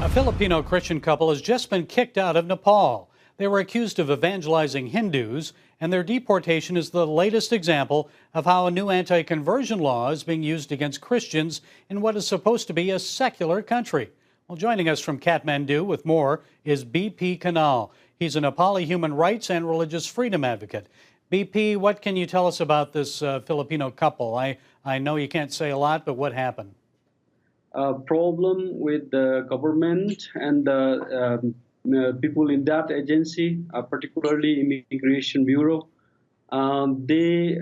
A Filipino Christian couple has just been kicked out of Nepal. They were accused of evangelizing Hindus, and their deportation is the latest example of how a new anti-conversion law is being used against Christians in what is supposed to be a secular country. Well, joining us from Kathmandu with more is BP Kanal. He's a Nepali human rights and religious freedom advocate. BP, what can you tell us about this Filipino couple? I know you can't say a lot, but what happened? Problem with the government and the people in that agency, particularly Immigration Bureau. They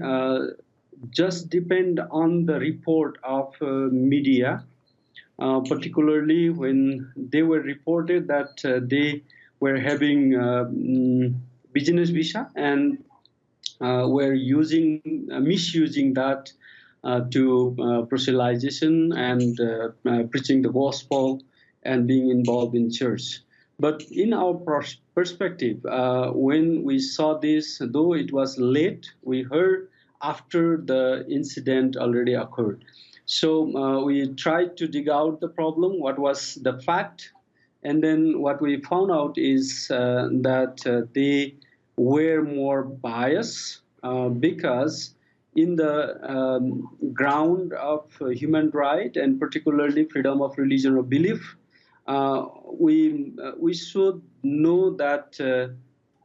just depend on the report of media, particularly when they were reported that they were having business visa and were misusing that to proselytization and preaching the gospel and being involved in church. But in our perspective, when we saw this, though it was late, we heard after the incident already occurred. So we tried to dig out the problem, what was the fact, and then what we found out is that they were more biased because in the ground of human right and particularly freedom of religion or belief, we should know that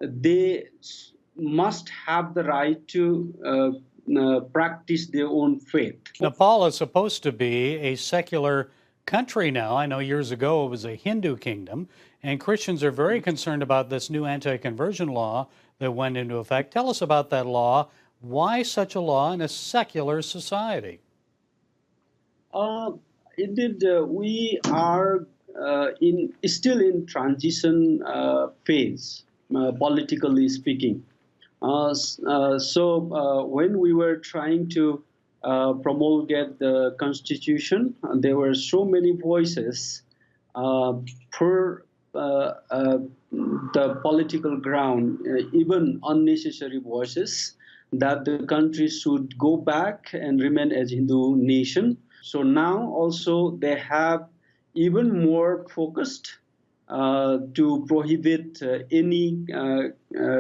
they must have the right to practice their own faith. Nepal is supposed to be a secular country now. I know years ago it was a Hindu kingdom, and Christians are very concerned about this new anti-conversion law that went into effect. Tell us about that law. Why such a law in a secular society? Indeed, we are still in transition phase, politically speaking. So when we were trying to promulgate the constitution, there were so many voices per the political ground, even unnecessary voices, that the country should go back and remain as Hindu nation. So now also they have even more focused to prohibit any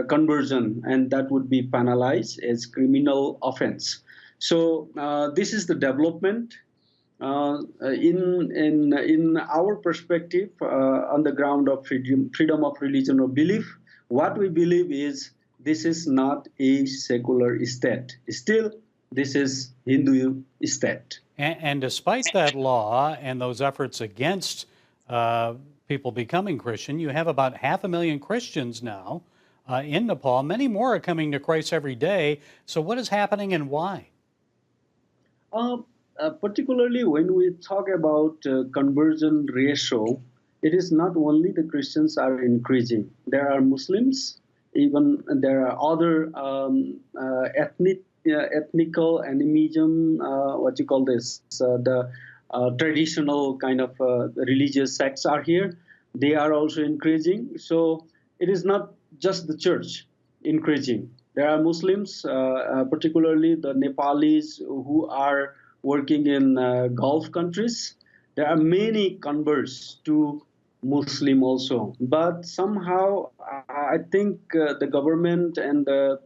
conversion, and that would be penalized as criminal offense. So this is the development. In our perspective, on the ground of freedom of religion or belief, what we believe is this is not a secular state. Still, this is Hindu state. And despite that law and those efforts against people becoming Christian, you have about 500,000 Christians now in Nepal. Many more are coming to Christ every day. So what is happening and why? Particularly when we talk about conversion ratio, it is not only the Christians are increasing. There are Muslims, even there are other ethnical animism, what you call this, the traditional kind of religious sects are here. They are also increasing. So it is not just the church increasing. There are Muslims, particularly the Nepalis who are working in Gulf countries. There are many converts to Muslim also. But somehow I think the government and the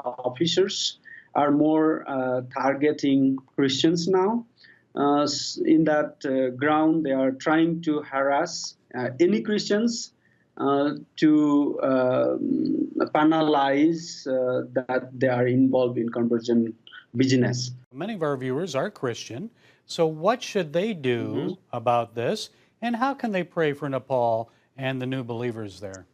officers are more targeting Christians now. In that ground, they are trying to harass any Christians to penalize that they are involved in conversion business. Many of our viewers are Christian. So what should they do about this? And how can they pray for Nepal and the new believers there?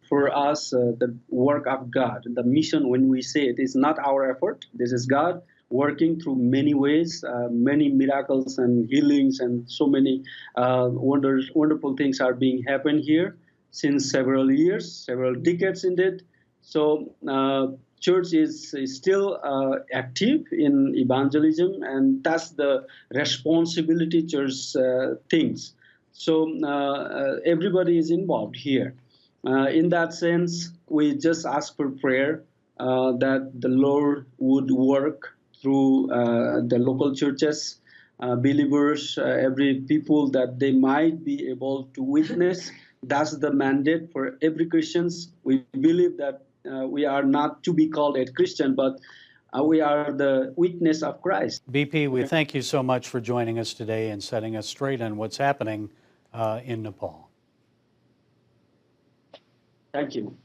For us, the work of God, the mission, when we say it, is not our effort. This is God working through many ways, many miracles and healings, and so many wonderful things are being happened here since several years, several decades indeed. So church is still active in evangelism, and that's the responsibility church thinks. So everybody is involved here. In that sense, we just ask for prayer that the Lord would work through the local churches believers, every people that they might be able to witness. That's the mandate for every Christians. We believe that we are not to be called a Christian, but we are the witness of Christ. BP, we thank you so much for joining us today and setting us straight on what's happening in Nepal. Thank you.